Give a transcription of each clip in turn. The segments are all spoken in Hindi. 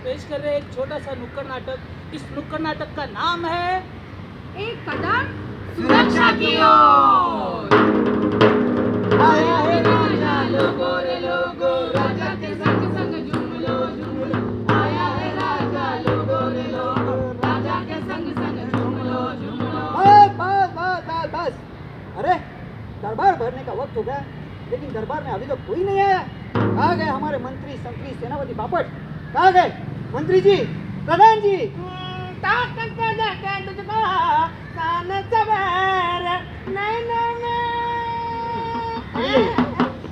पेश कर रहे हैं एक छोटा सा नुक्कड़ नाटक। इस नुक्कड़ नाटक का नाम है एक कदम सुरक्षा की ओर। आया है राजा लोगो रे लोगो, राजा के संग संग झूम लो झूम लो। आया है राजा लोगो रे लोगो, राजा के संग संग झूम लो झूम लो। बस बस बस बस बस। अरे दरबार भरने का वक्त हो गया, लेकिन दरबार में अभी तो कोई नहीं आया। कहाँ गए हमारे मंत्री संतरी सेनापति बापट? कहाँ गए मंत्री जी, प्रधान जी?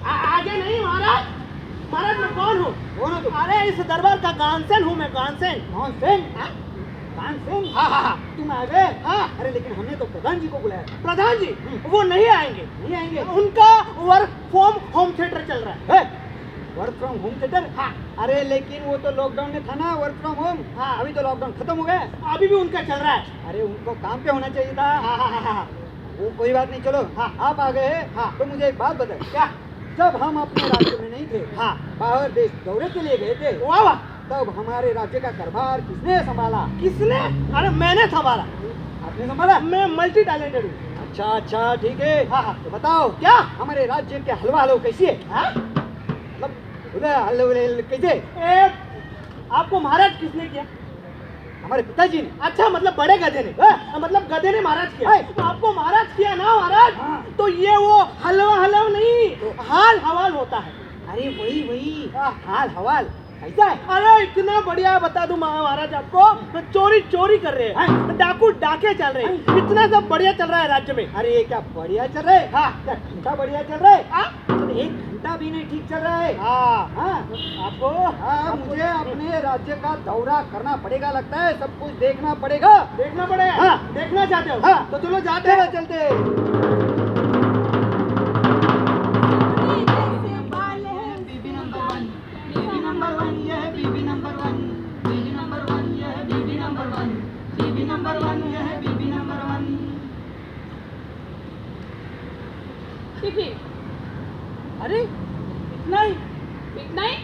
आगे नहीं महाराज। महाराज मैं कौन हूँ? कौन हो तुम? अरे इस दरबार का गानसेन हूँ मैं, गानसेन। तानसेन? तानसेन? हाँ। तुम आ गए? हाँ। अरे लेकिन हमने तो प्रधान जी को बुलाया था। प्रधान जी वो नहीं आएंगे। नहीं आएंगे? उनका वर्क फ्रॉम होम थिएटर चल रहा है। Work from home theatre? हाँ। अरे लेकिन वो तो लॉकडाउन में था ना, वर्क फ्रॉम होम। हाँ। अभी तो लॉकडाउन खत्म हो गया। अभी भी उनका चल रहा है। अरे उनको काम पे होना चाहिए था। हाँ। वो कोई बात नहीं, चलो। हाँ। आप आ गए हैं। हाँ। तो मुझे एक बात बताए, क्या? जब हम अपने राज्य में नहीं थे, हाँ। बाहर देश दौरे के लिए गए थे, वाह वाह। तब हमारे राज्य का कारभार किसने संभाला? किसने? अरे मैंने संभाला। आपने संभाला? मैं मल्टी टैलेंटेड हूँ। अच्छा ठीक है। हाँ। तो बताओ क्या? हमारे राज्य के हलवा हलवा कैसी है? हाँ? मतलब हलवा कैसे? ए, आपको महाराज किसने किया? हमारे पिताजी ने। अच्छा मतलब बड़े गधे ने। मतलब गधे ने महाराज किया। है। तो आपको महाराज किया ना महाराज। हाँ। तो ये वो हलवा नहीं, हाल हवाल होता है। अरे वही हाल हवाल कैसा है? अरे इतना बढ़िया बता दूं महाराज आपको, चोरी कर रहे हैं, डाकू डाके चल रहे हैं, इतना सब बढ़िया चल रहा है राज्य में। अरे ये क्या बढ़िया चल रहा है? हाँ। क्या घंटा बढ़िया चल रहा है? हाँ? एक घंटा भी नहीं ठीक चल रहा है। हाँ। हाँ। आपको हाँ, मुझे अपने राज्य का दौरा करना पड़ेगा, लगता है सब कुछ देखना पड़ेगा। देखना पड़ेगा। हाँ। देखना चाहते हो? हाँ। तो चलो जाते हैं। चलते। टिफिन अरे इतना ही? इतना ही?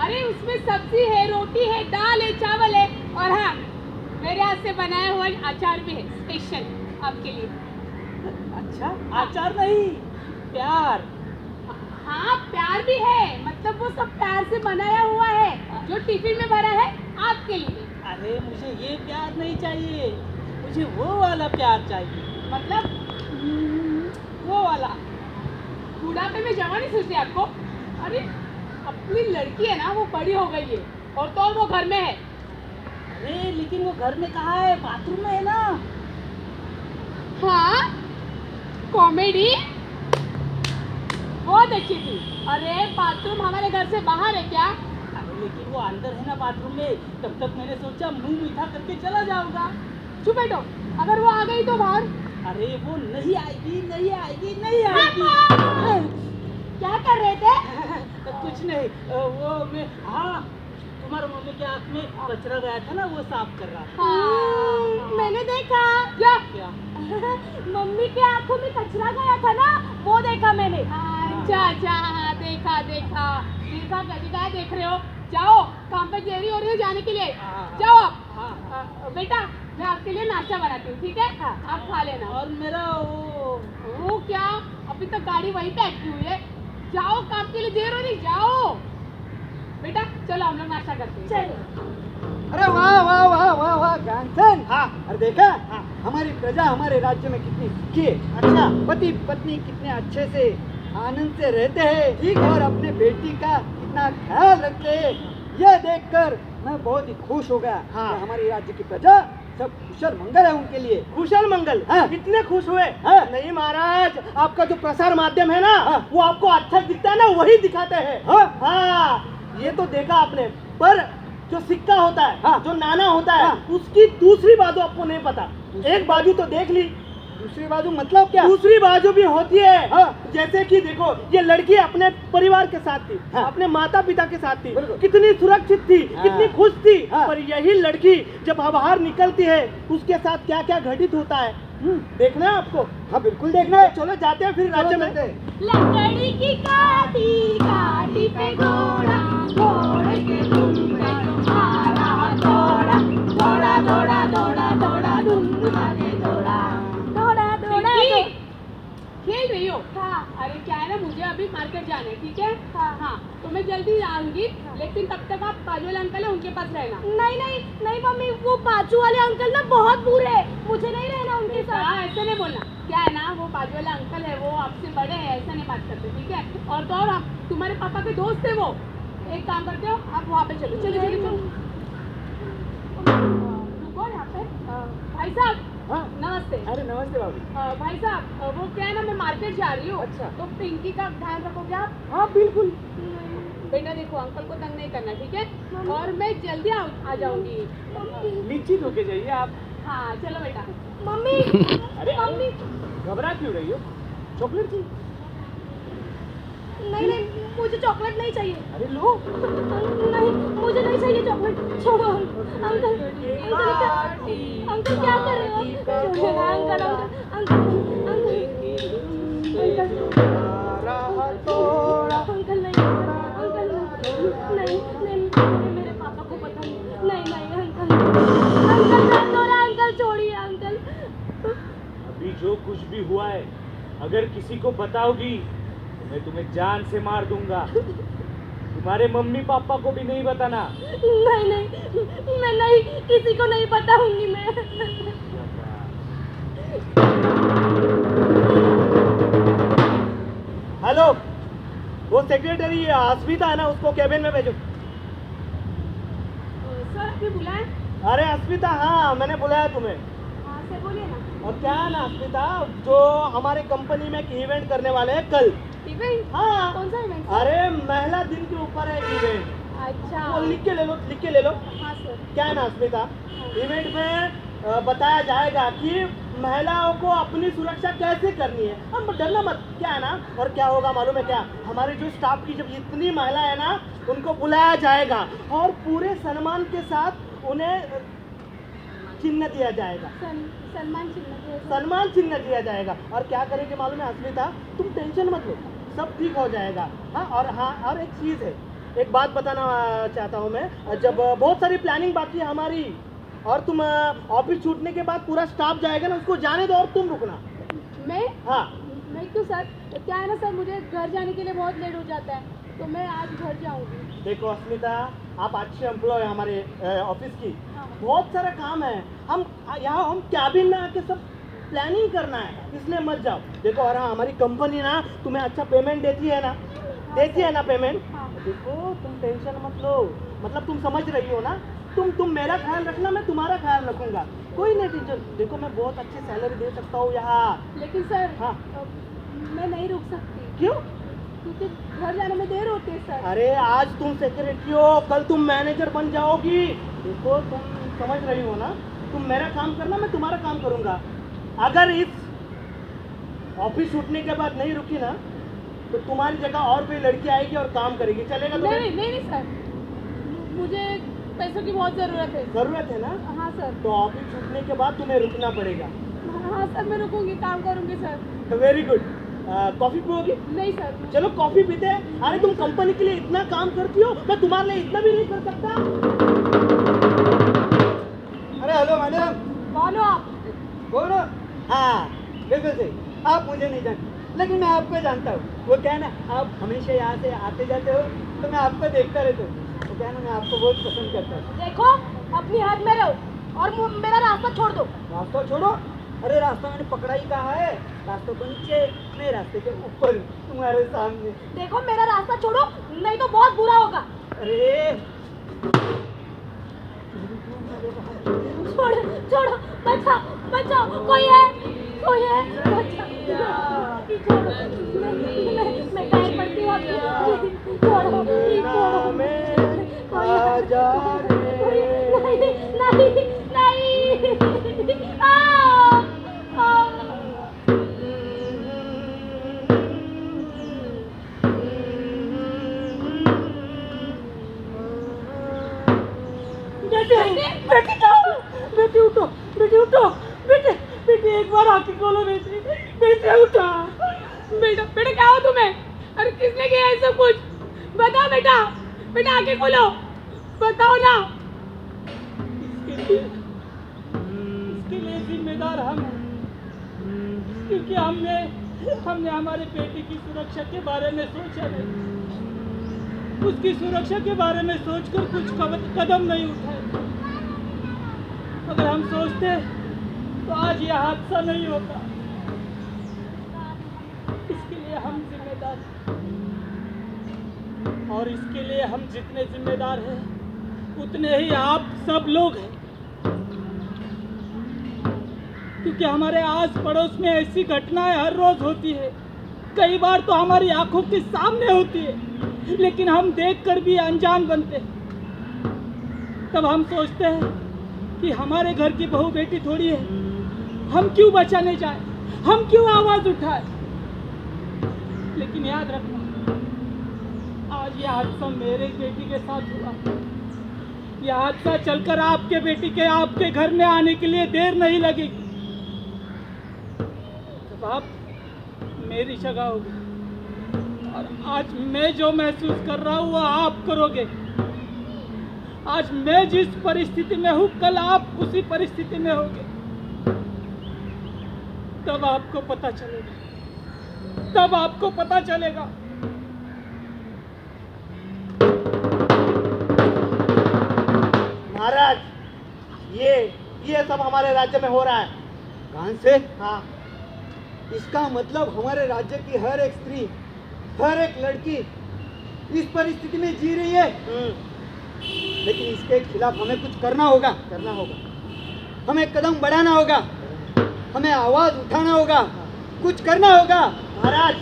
अरे उसमें सब्जी है, रोटी है, दाल है, चावल है, और हाँ मेरे हाथ से बनाया हुआ अचार भी है, स्पेशल आपके लिए। अच्छा अचार नहीं, प्यार। हाँ प्यार भी है, मतलब वो सब प्यार से बनाया हुआ है, जो टिफिन में भरा है आपके लिए। अरे मुझे ये प्यार नहीं चाहिए, मुझे वो वाला प्यार चाहिए। मतलब वो वाला बुढ़ापे में जवानी सोचते आपको? अरे अपनी लड़की है ना, वो बड़ी हो गई है, और तो और वो घर में है। अरे लेकिन वो घर में कहाँ है? बाथरूम में है ना। हाँ कॉमेडी बहुत अच्छी थी। अरे बाथरूम हमारे घर से बाहर है क्या? अरे लेकिन वो अंदर है ना बाथरूम में। तब तक मैंने सोचा मुंह मीठा करके चला जाऊंगा। चुप बैठो, अगर वो आ गई तो बाहर। अरे वो नहीं आएगी, नहीं आएगी, नहीं आएगी। क्या कर रहे थे? कुछ नहीं, वो मैं, हाँ तुम्हारे मम्मी के आँख में कचरा गया था ना, वो साफ कर रहा था। मैंने देखा। क्या? क्या? मम्मी के आंखों में कचरा गया था ना, वो देखा मैंने। अच्छा देखा गजगा देख रहे हो? जाओ, काम पे देरी हो रही है जाने के लिए। जाओ आप। बेटा मैं आपके लिए नाश्ता बनाती हूँ, ठीक है? आप खा लेना। और मेरा वो क्या, अभी तक गाड़ी वहीं पे अटकी हुई है। जाओ, काम के लिए देर हो रही, जाओ बेटा। चलो हम लोग नाश्ता करते हैं। चलो। अरे वाह ज्ञानसेन। हाँ। अरे देखा? हाँ। हमारी प्रजा हमारे राज्य में कितनी सुखी है। अच्छा। पति पत्नी कितने अच्छे से आनंद से रहते हैं, ठीक, और अपने बेटी का कितना ख्याल रखते हैं। यह देखकर मैं बहुत ही खुश हो गया। हाँ। कि हमारे राज्य की प्रजा सब कुशल मंगल है उनके लिए। कुशल मंगल। हाँ। कितने खुश हुए। हाँ। नहीं महाराज, आपका जो प्रसार माध्यम है ना, हाँ। वो आपको अच्छा दिखता है ना, वही दिखाते हैं। हाँ। ये तो देखा आपने, पर जो सिक्का होता है, हाँ। जो नाना होता है, हाँ। उसकी दूसरी बाजू आपको नहीं पता। एक बाजू तो देख ली, दूसरी बाजू मतलब क्या? दूसरी बाजू भी होती है। हाँ। जैसे कि देखो, ये लड़की अपने परिवार के साथ थी, हाँ। अपने माता पिता के साथ थी, बिल्कुल। कितनी सुरक्षित थी, हाँ। कितनी खुश थी। हाँ। पर यही लड़की जब बाहर निकलती है, उसके साथ क्या क्या घटित होता है देखना है आपको। हाँ बिल्कुल देखना है। तो चलो जाते हैं फिर राज्य में। लकड़ी की काठी काठी पे घोड़ा, घोड़े के दुम पे तुम्हारा मार्केट जाना है, ठीक है? हाँ, तो मैं जल्दी आऊंगी, लेकिन तब तक आप बाजू वाले अंकल है उनके पास रहना। नहीं नहीं नहीं मम्मी, वो बाजू वाले अंकल ना बहुत बुरे हैं, मुझे नहीं रहना उनके साथ। हाँ, ऐसे नहीं बोलना। क्या है ना, वो बाजू वाला अंकल है, वो आपसे बड़े हैं, ऐसा नहीं बात करते, ठीक है? और तो और आप तुम्हारे पापा के दोस्त है वो। एक काम करते हो, आप वहाँ पे चलो, चलो चलो चलो। रुको यहाँ पे। भाई साहब, हाँ नमस्ते। अरे नमस्ते भाभी। भाई साहब, वो क्या है ना, मैं मार्केट जा रही हूँ। अच्छा। तो पिंकी का ध्यान रखोगे आप? हाँ बिल्कुल। बेटा देखो, अंकल को तंग नहीं करना, ठीक है? और मैं जल्दी आ जाऊंगी। निश्चित होके जाइए आप। हाँ चलो बेटा। मम्मी अरे मम्मी घबरा क्यों रही हो? चॉकलेट चाहिए? नहीं नहीं, मुझे चॉकलेट नहीं चाहिए। अरे लो। नहीं, मुझे नहीं चाहिए चॉकलेट, छोड़ो अंकल। अंकल क्या कर रहे हो? छोड़ो ना अंकल, अंकल अंकल नहीं, अंकल नहीं नहीं, मेरे पापा को पता नहीं। नहीं नहीं अंकल, अंकल कर दो ना अंकल, छोड़िए अंकल। अभी जो कुछ भी हुआ है, अगर किसी को बताओगी तो मैं तुम्हें जान से मार दूंगा। तुम्हारे मम्मी पापा को भी नहीं बताना। नहीं नहीं, मैं नहीं, किसी को नहीं बताऊंगी मैं। हेलो, वो सेक्रेटरी अस्मिता है ना, उसको कैबिन में भेजो। सर आपने बुलाया? अरे अस्मिता, हाँ मैंने बुलाया तुम्हें। हाँ सर बोलिए ना। और क्या है ना अस्मिता, जो हमारे कंपनी में एक इवेंट करने वाले हैं कल। इवेंट? हाँ। कौन सा इवेंट? अरे महिला दिन के ऊपर है इवेंट। अच्छा। वो लिख के ले लो, लिख के ले लो। हाँ सर। क्या है ना अस्मिता, इवेंट में बताया जाएगा कि महिलाओं को अपनी सुरक्षा कैसे करनी है। हम डरना मत। क्या है ना, और क्या होगा मालूम है क्या, हमारे जो स्टाफ की जब जितनी महिला है ना, उनको बुलाया जाएगा और पूरे सम्मान के साथ उन्हें चिन्ह दिया जाएगा। सम्मान चिन्ह दिया जाएगा। सम्मान चिन्ह दिया जाएगा। और क्या करेंगे मालूम है अस्मिता, तुम टेंशन मत लो, सब ठीक हो जाएगा। हाँ, और एक चीज़ है, एक बात बताना चाहता हूँ मैं। जब बहुत सारी प्लानिंग बाकी है हमारी, और तुम ऑफिस छूटने के बाद पूरा स्टाफ जाएगा ना, उसको जाने दो और तुम रुकना। मैं? हाँ। मैं क्यों सर? क्या है ना सर, मुझे घर जाने के लिए बहुत लेट हो जाता है, तो मैं आज घर जाऊंगी। देखो अस्मिता, आप अच्छे एम्प्लॉय हैं हमारे ऑफिस की। हाँ। बहुत सारा काम है, हम यहाँ हम कैबिन में आके सब प्लानिंग करना है, इसलिए मत जाओ। देखो, और हाँ, हमारी कंपनी ना तुम्हें अच्छा पेमेंट देती है ना, देती है ना पेमेंट। हाँ। देखो तुम टेंशन मत लो, मतलब तुम समझ रही हो ना, तुम मेरा ख्याल रखना, मैं तुम्हारा ख्याल रखूंगा, कोई नहीं टेंशन। देखो मैं बहुत अच्छी सैलरी दे सकता हूँ यहाँ। लेकिन सर, हाँ। मैं नहीं रुक सकती, क्यों? क्योंकि घर जाने में देर होती है सर। अरे आज तुम सेक्रेटरी हो, कल तुम मैनेजर बन जाओगी। देखो तुम समझ रही हो ना, तुम मेरा काम करना, मैं तुम्हारा काम करूंगा। अगर इस ऑफिस छूटने के बाद नहीं रुकी ना, तो तुम्हारी जगह और कोई लड़की आएगी और काम करेगी। चलेगा तुम्हें? नहीं सर, मुझे पैसों की बहुत ज़रूरत है। जरूरत है ना? हाँ सर। तो ऑफिस छूटने के बाद तुम्हें रुकना पड़ेगा। हाँ सर, मैं रुकूंगी, काम करूंगी सर। Very good. कॉफी पियोगी? नहीं सर। चलो कॉफी पीते हैं। अरे तुम कंपनी के लिए इतना काम करती हो, मैं तुम्हारे लिए इतना भी नहीं कर सकता? अरे हेलो मैडम। कौन हो आप? कौन हो? हाँ बिल्कुल सही, आप मुझे नहीं जानते, लेकिन मैं आपको जानता हूँ। वो क्या है ना, आप हमेशा यहाँ से आते जाते हो, तो मैं आपको देखता रहता हूँ। वो क्या है ना, मैं आपको बहुत पसंद करता हूँ। देखो, अपनी हाथ में रहो और मेरा रास्ता छोड़ दो। रास्ता छोड़ो? अरे रास्ता मैंने पकड़ा ही कहा है, रास्ते को नीचे, मैं रास्ते के ऊपर, तुम्हारे सामने। देखो मेरा रास्ता छोड़ो, नहीं तो बहुत बुरा होगा। अरे छोड़ो छोड़ो, बचाओ बचाओ, कोई है बचाओ। छोड़ो, मैं पैर पड़ती हूँ आपकी। छोड़ो छोड़ो, नहीं बेटी उठो, बेटी उठो, बेटे एक बार आके खोलो बेटी, बेटे उठो। बेटा क्या हो तुम्हें? अरे किसने किया है सब कुछ? बताओ बेटा, आके खोलो, बताओ ना। इसके लिए जिम्मेदार हम हैं, क्योंकि हमने हमने हमारे बेटी की सुरक्षा के बारे में सोचा नहीं, उसकी सुरक्षा के बारे में सोचकर कुछ कदम नहीं उठाए। अगर हम सोचते तो आज यह हादसा नहीं होता। इसके लिए हम जिम्मेदार हैं, और इसके लिए हम जितने जिम्मेदार हैं उतने ही आप सब लोग हैं, क्योंकि हमारे आस पड़ोस में ऐसी घटनाएं हर रोज होती है। कई बार तो हमारी आंखों के सामने होती है, लेकिन हम देखकर भी अनजान बनते हैं। तब हम सोचते हैं कि हमारे घर की बहू बेटी थोड़ी है, हम क्यों बचाने जाए, हम क्यों आवाज उठाए। लेकिन याद रखना, आज यह हादसा मेरे बेटी के साथ हुआ। यह हादसा चलकर आपके बेटी के आपके घर में आने के लिए देर नहीं लगेगी। जब आप मेरी जगह होगी, और आज मैं जो महसूस कर रहा हूँ वो आप करोगे। आज मैं जिस परिस्थिति में हूँ, कल आप उसी परिस्थिति में होगे। तब आपको पता चलेगा, तब आपको पता चलेगा। महाराज, ये सब हमारे राज्य में हो रहा है। कान से हाँ, इसका मतलब हमारे राज्य की हर एक स्त्री, हर एक लड़की इस परिस्थिति में जी रही है। लेकिन इसके खिलाफ हमें कुछ करना होगा, हमें कदम बढ़ाना होगा, हमें आवाज उठाना होगा, कुछ करना होगा। महाराज,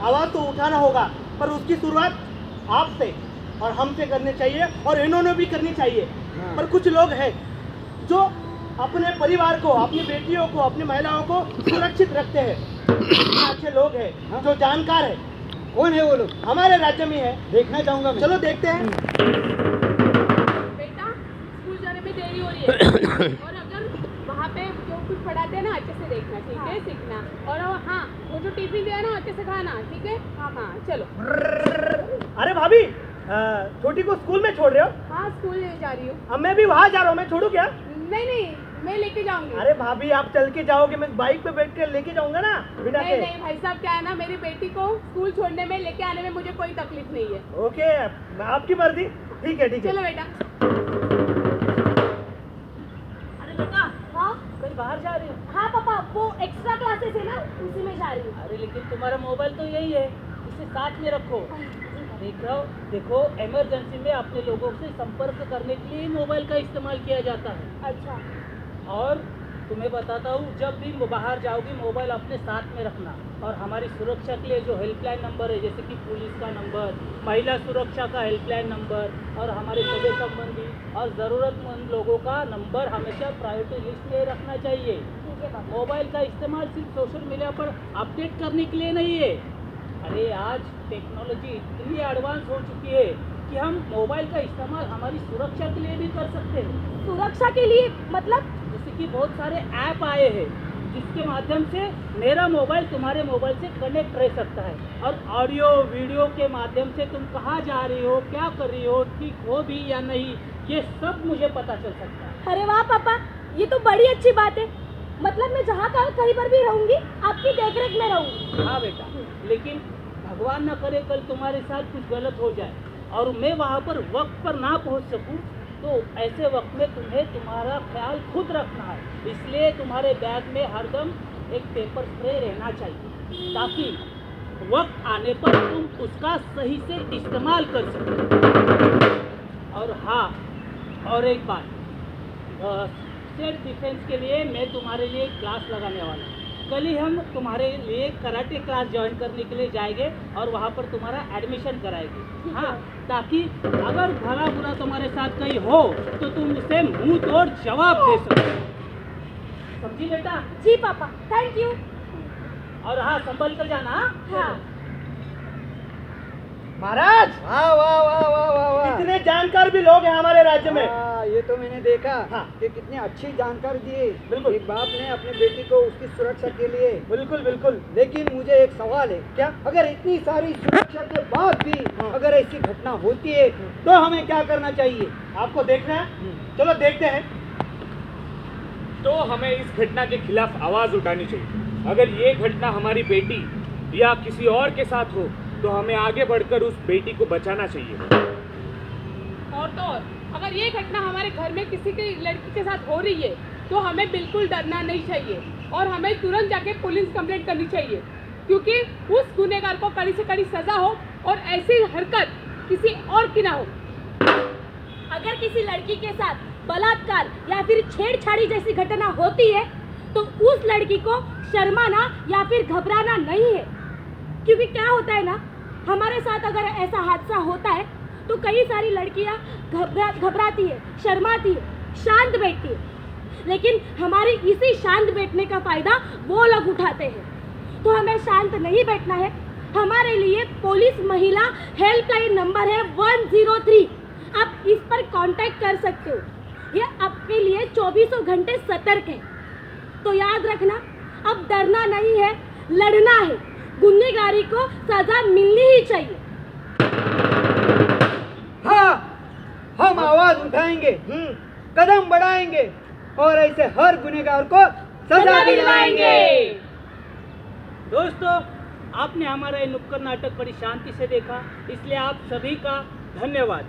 आवाज तो उठाना होगा, पर उसकी शुरुआत आपसे और हमसे करनी चाहिए, और इन्होंने भी करनी चाहिए। हाँ। पर कुछ लोग हैं जो अपने परिवार को, अपनी बेटियों को, अपनी महिलाओं को सुरक्षित रखते हैं। अच्छे लोग हैं जो जानकार है। कौन है वो लोग? हमारे राज्य में है। देखना चाहूंगा मैं। चलो देखते हैं। बेटा, स्कूल जाने में देरी हो रही है, और अगर वहाँ पे जो कुछ पढ़ाते हैं ना अच्छे से देखना, ठीक है, सीखना। और हाँ, वो जो टिफिन दिया ना अच्छे से खाना, ठीक है। हाँ, चलो। अरे भाभी, छोटी को स्कूल में छोड़ रहे हो? हाँ, स्कूल जा रही हूँ। अब मैं भी वहाँ जा रहा हूँ, मैं छोड़ू क्या? नहीं, मैं लेके जाऊंगी। अरे भाभी, आप चल के जाओगे, मैं बाइक पे बैठ कर लेके जाऊंगा ना, बिना के। नहीं भाई साहब, क्या है ना, मेरी बेटी को स्कूल छोड़ने में, लेके आने में मुझे कोई तकलीफ नहीं है। ओके, आपकी मर्जी। ठीक है। चलो बेटा। अरे बेटा, हाँ कहीं बाहर जा रही हो? हाँ पापा, वो एक्स्ट्रा क्लासेस है ना, उसी में जा रही हूँ। अरे लेकिन तुम्हारा मोबाइल तो यही है, इसे साथ में रखो। देखो, इमरजेंसी में अपने लोगों से संपर्क करने के लिए मोबाइल का इस्तेमाल किया जाता है। अच्छा। और तुम्हें बताता हूँ, जब भी बाहर जाओगी मोबाइल अपने साथ में रखना। और हमारी सुरक्षा के लिए जो हेल्पलाइन नंबर है, जैसे कि पुलिस का नंबर, महिला सुरक्षा का हेल्पलाइन नंबर, और हमारे सगे संबंधी और ज़रूरतमंद लोगों का नंबर हमेशा प्रायोरिटी लिस्ट में रखना चाहिए। ठीक है पापा। मोबाइल का इस्तेमाल सिर्फ सोशल मीडिया पर अपडेट करने के लिए नहीं है। अरे आज टेक्नोलॉजी इतनी एडवांस हो चुकी है कि हम मोबाइल का इस्तेमाल हमारी सुरक्षा के लिए भी कर सकते हैं। सुरक्षा के लिए मतलब? जैसे कि बहुत सारे ऐप आए हैं जिसके माध्यम से मेरा मोबाइल तुम्हारे मोबाइल से कनेक्ट रह सकता है, और ऑडियो वीडियो के माध्यम से तुम कहाँ जा रही हो, क्या कर रही हो, ठीक हो भी या नहीं, ये सब मुझे पता चल सकता है। अरे वाह पापा, ये तो बड़ी अच्छी बात है। मतलब मैं जहाँ कहीं पर भी रहूंगी, आपकी देखरेख में रहूंगी। हाँ बेटा, लेकिन भगवान न करे कल तुम्हारे साथ कुछ गलत हो जाए और मैं वहाँ पर वक्त पर ना पहुँच सकूँ, तो ऐसे वक्त में तुम्हें तुम्हारा ख्याल खुद रखना है। इसलिए तुम्हारे बैग में हरदम एक पेपर स्प्रे रहना चाहिए, ताकि वक्त आने पर तुम उसका सही से इस्तेमाल कर सको। और हाँ, और एक बात, सेल्फ डिफेंस के लिए मैं तुम्हारे लिए क्लास लगाने वाला हूँ। कल ही हम तुम्हारे लिए कराटे क्लास ज्वाइन करने के लिए जाएंगे और वहाँ पर तुम्हारा एडमिशन कराएंगे। हाँ, ताकि अगर भला बुरा तुम्हारे साथ कहीं हो तो तुम उसे मुंह तोड़ जवाब दे सको। समझी बेटा? जी पापा, थैंक यू। और हाँ, संभल कर जाना। हाँ। महाराज, वाह वाह वाह वाह वाह वाह। इतने जानकार भी लोग हैं हमारे राज्य में। हाँ, ये तो मैंने देखा। हाँ। कि कितनी अच्छी जानकारी दी। बिल्कुल। एक बाप ने अपने बेटी को उसकी सुरक्षा के लिए। बिल्कुल। लेकिन मुझे एक सवाल है, क्या? अगर इतनी सारी सुरक्षा के बाद भी अगर ऐसी घटना होती है तो हमें क्या करना चाहिए? आपको देखना है? चलो देखते हैं। तो हमें इस घटना के खिलाफ आवाज उठानी चाहिए। अगर ये घटना हमारी बेटी या किसी और के साथ हो तो हमें आगे बढ़कर उस बेटी को बचाना चाहिए। और तो और, अगर ये घटना हमारे घर में किसी की लड़की के साथ हो रही है तो हमें बिल्कुल डरना नहीं चाहिए और हमें तुरंत जाके पुलिस कंप्लेंट करनी चाहिए, क्योंकि उस गुनहगार को कड़ी से कड़ी सजा हो और ऐसी हरकत किसी और की ना हो। अगर किसी लड़की के साथ बलात्कार या फिर छेड़छाड़ी जैसी घटना होती है तो उस लड़की को शर्माना या फिर घबराना नहीं है, क्योंकि क्या होता है ना, हमारे साथ अगर ऐसा हादसा होता है तो कई सारी लड़कियां घबराती है, शर्माती है, शांत बैठती है, लेकिन हमारी इसी शांत बैठने का फायदा वो लोग उठाते हैं। तो हमें शांत नहीं बैठना है। हमारे लिए पुलिस महिला हेल्पलाइन नंबर है 103, आप इस पर कांटेक्ट कर सकते हो। ये आपके लिए 24 घंटे सतर्क है। तो याद रखना, अब डरना नहीं है, लड़ना है। गुनहगारी को सजा मिलनी ही चाहिए। हाँ, हम आवाज उठाएंगे, कदम बढ़ाएंगे और ऐसे हर गुनहगार को सजा दिलवाएंगे। दोस्तों, आपने हमारा ये नुक्कड़ नाटक बड़ी शांति से देखा, इसलिए आप सभी का धन्यवाद।